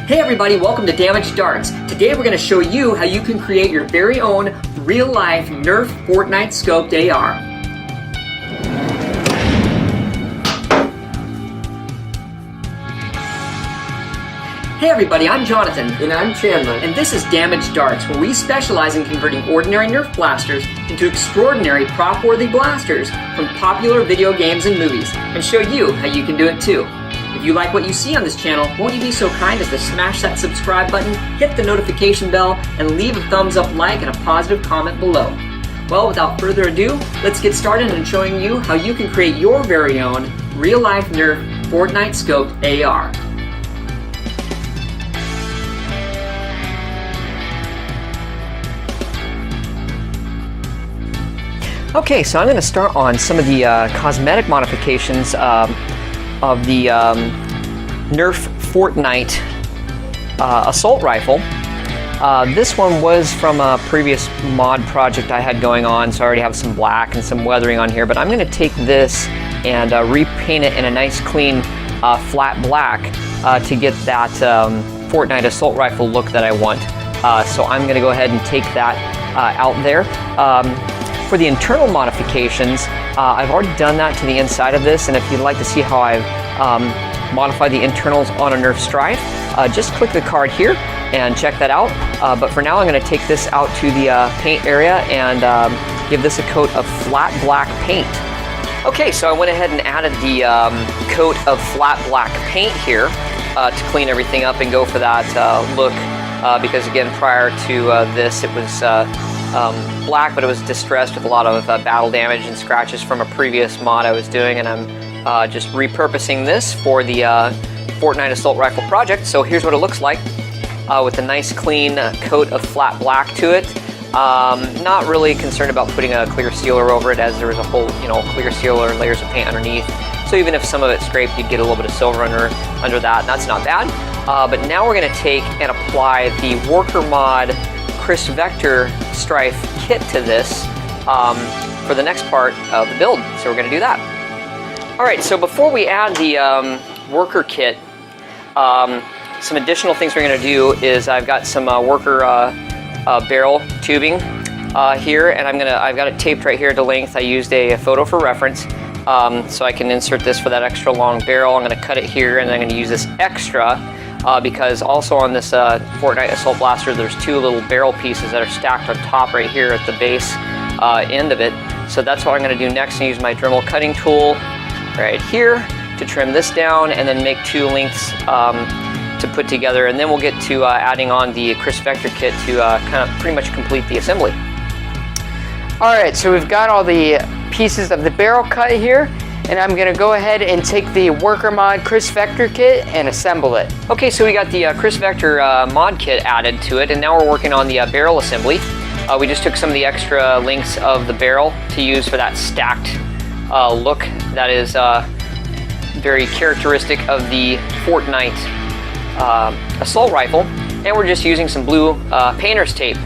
Hey everybody, welcome to Damaged Darts. Today we're going to show you how you can create your very own real-life Nerf Fortnite Scoped AR. Hey everybody, I'm Jonathan. And I'm Chandler. And this is Damaged Darts, where we specialize in converting ordinary Nerf blasters into extraordinary prop-worthy blasters from popular video games and movies, and show you how you can do it too. If you like what you see on this channel, won't you be so kind as to smash that subscribe button, hit the notification bell, and leave a thumbs up like and a positive comment below. Well, without further ado, let's get started in showing you how you can create your very own real-life Nerf Fortnite Scoped AR. Okay, so I'm going to start on some of the cosmetic modifications of the Nerf Fortnite assault rifle. This one was from a previous mod project I had going on, so I already have some black and some weathering on here, but I'm going to take this and repaint it in a nice clean flat black to get that Fortnite assault rifle look that I want. So I'm going to go ahead and take that out there. For the internal modifications, I've already done that to the inside of this, and if you'd like to see how I've modified the internals on a Nerf Stryfe, just click the card here and check that out. But for now, I'm going to take this out to the paint area and give this a coat of flat black paint. Okay, so I went ahead and added the coat of flat black paint here to clean everything up and go for that look, because again, prior to this, it was black, but it was distressed with a lot of battle damage and scratches from a previous mod I was doing, and I'm just repurposing this for the Fortnite Assault Rifle project. So here's what it looks like with a nice clean coat of flat black to it. Not really concerned about putting a clear sealer over it, as there was a whole clear sealer and layers of paint underneath. So even if some of it scraped, you'd get a little bit of silver under that, and that's not bad. But now we're going to take and apply the Worker Mod Kriss Vector Stryfe kit to this for the next part of the build. So we're going to do that. Alright, so before we add the worker kit, some additional things we're going to do is I've got some worker barrel tubing here, and I've got it taped right here to length. I used a photo for reference, so I can insert this for that extra long barrel. I'm going to cut it here, and I'm going to use this extra because also on this Fortnite Assault Blaster, there's two little barrel pieces that are stacked on top right here at the base end of it. So that's what I'm going to do next, and use my Dremel cutting tool right here to trim this down, and then make two lengths to put together, and then we'll get to adding on the Kriss Vector kit to kind of pretty much complete the assembly. Alright, so we've got all the pieces of the barrel cut here, and I'm going to go ahead and take the Worker Mod Kriss Vector kit and assemble it. Okay, so we got the Kriss Vector mod kit added to it, and now we're working on the barrel assembly. We just took some of the extra lengths of the barrel to use for that stacked look that is very characteristic of the Fortnite assault rifle, and we're just using some blue painter's tape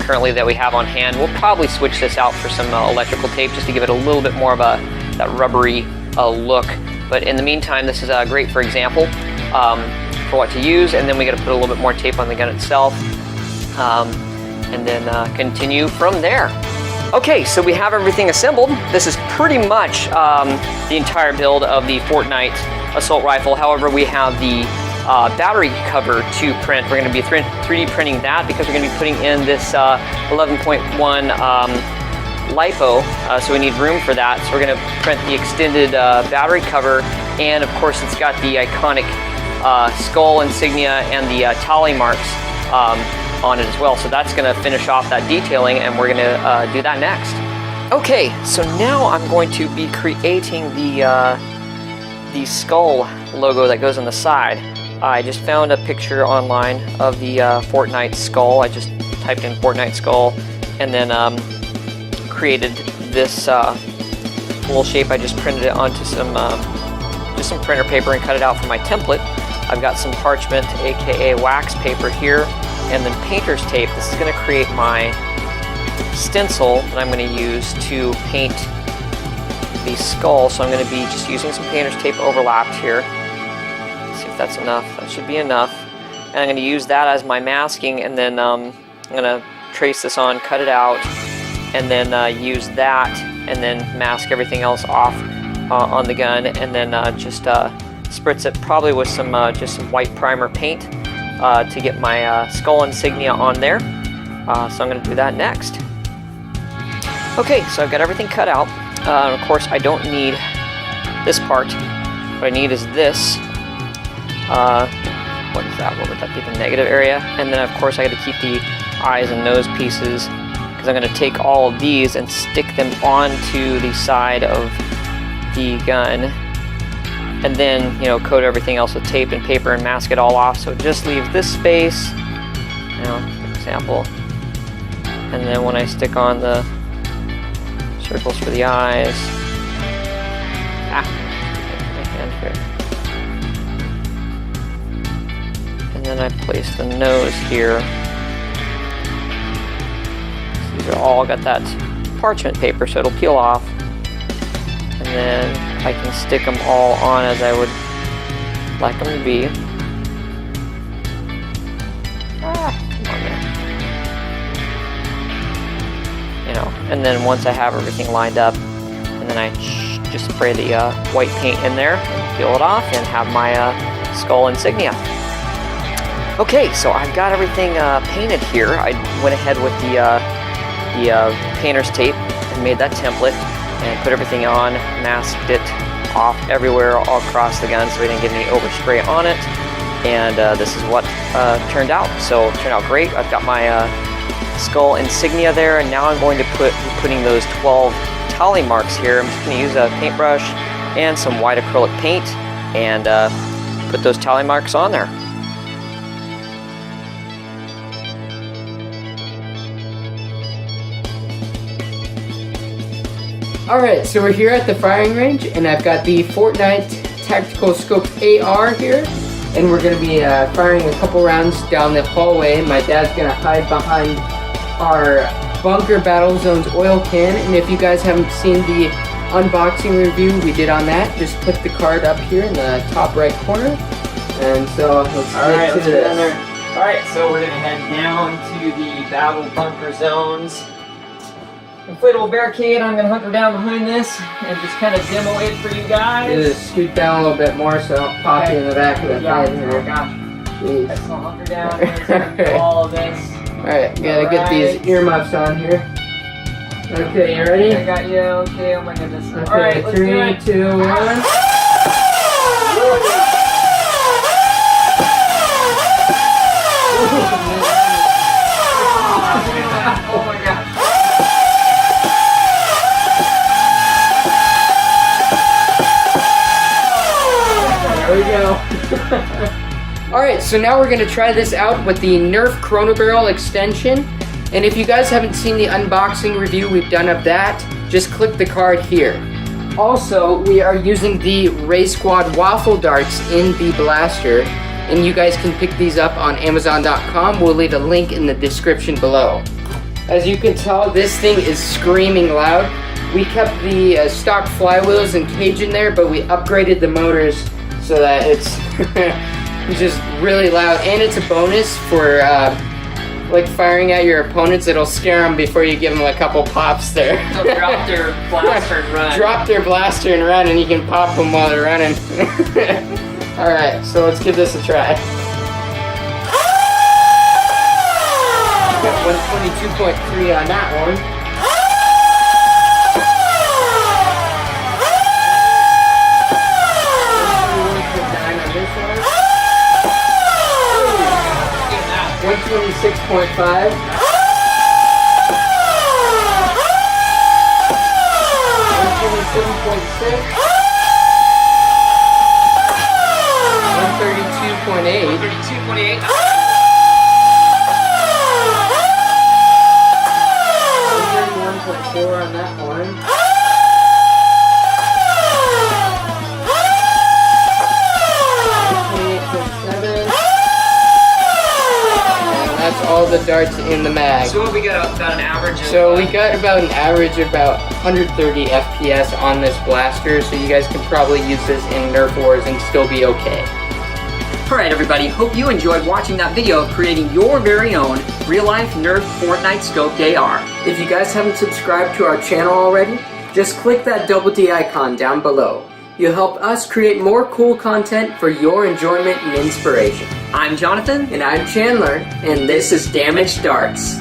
currently that we have on hand. We'll probably switch this out for some electrical tape just to give it a little bit more of that rubbery look, but in the meantime, this is great for example for what to use, and then we got to put a little bit more tape on the gun itself, and then continue from there. Okay, so we have everything assembled. This is pretty much the entire build of the Fortnite assault rifle. However, we have the battery cover to print. We're going to be 3D printing that because we're going to be putting in this 11.1 Lipo, so we need room for that. So we're going to print the extended battery cover, and of course it's got the iconic skull insignia and the tally marks on it as well. So that's going to finish off that detailing, and we're going to do that next. Okay, so now I'm going to be creating the skull logo that goes on the side. I just found a picture online of the Fortnite skull. I just typed in Fortnite skull, and then created this little shape. I just printed it onto some printer paper and cut it out for my template. I've got some parchment, aka wax paper here, and then painter's tape. This is going to create my stencil that I'm going to use to paint the skull. So I'm going to be just using some painter's tape overlapped here. Let's see if that's enough. That should be enough. and I'm going to use that as my masking, and then I'm going to trace this on, cut it out, and then use that, and then mask everything else off on the gun, and then just spritz it probably with some just some white primer paint to get my skull insignia on there. So I'm going to do that next. Okay, so I've got everything cut out. Of course, I don't need this part. What I need is this. What is that? What would that be? The negative area. And then, of course, I got to keep the eyes and nose pieces, because I'm going to take all of these and stick them onto the side of the gun, and then, you know, coat everything else with tape and paper and mask it all off, so it just leaves this space, you know, for example. And then when I stick on the circles for the eyes, my hand here, and then I place the nose here. So these are all got that parchment paper, so it'll peel off, and then I can stick them all on as I would like them to be. Come on there. You know, and then once I have everything lined up, and then I just spray the white paint in there, peel it off, and have my skull insignia. Okay, so I've got everything painted here. I went ahead with the painter's tape and made that template, and put everything on, masked it off everywhere all across the gun so we didn't get any overspray on it, and this is what turned out. So it turned out great. I've got my skull insignia there, and now I'm going to be putting those 12 tally marks here. I'm just going to use a paintbrush and some white acrylic paint and put those tally marks on there. Alright, so we're here at the firing range, and I've got the Fortnite Tactical Scoped AR here, and we're going to be firing a couple rounds down the hallway. My dad's going to hide behind our Bunker Battle Zones oil can, and if you guys haven't seen the unboxing review we did on that, just click the card up here in the top right corner. And so let's get to this. Alright, so we're going to head down to the Battle Bunker Zones. Inflatable barricade, I'm going to hunker down behind this and just kind of demo it for you guys. Just scoot down a little bit more so I don't pop you in the back of the head here. Oh gosh. Jeez. So hunker down and do all of this. Alright, gotta get these earmuffs on here. Okay, you ready? I got you. Okay, oh my goodness. Okay, Alright, let's do it. 3, 2, 1. Oh my gosh. There we go. Alright, so now we're going to try this out with the Nerf Chrono Barrel extension. And if you guys haven't seen the unboxing review we've done of that, just click the card here. Also, we are using the Ray Squad waffle darts in the blaster, and you guys can pick these up on Amazon.com. We'll leave a link in the description below. As you can tell, this thing is screaming loud. We kept the stock flywheels and cage in there, but we upgraded the motors so that it's just really loud, and it's a bonus for like firing at your opponents. It'll scare them before you give them a couple pops there. They'll drop their blaster and run. Drop their blaster and run, and you can pop them while they're running. Alright, so let's give this a try. Got 122.3 on that one. $126.5. 127.6. 131.6. $132.8. 132.8. 131.4 on that one. That's all the darts in the mag. So what we got about an average of... So we got about an average of about 130 FPS on this blaster, so you guys can probably use this in Nerf Wars and still be okay. Alright everybody, hope you enjoyed watching that video of creating your very own real-life Nerf Fortnite Scoped AR. If you guys haven't subscribed to our channel already, just click that double D icon down below. You'll help us create more cool content for your enjoyment and inspiration. I'm Jonathan. And I'm Chandler, and this is Damaged Darts.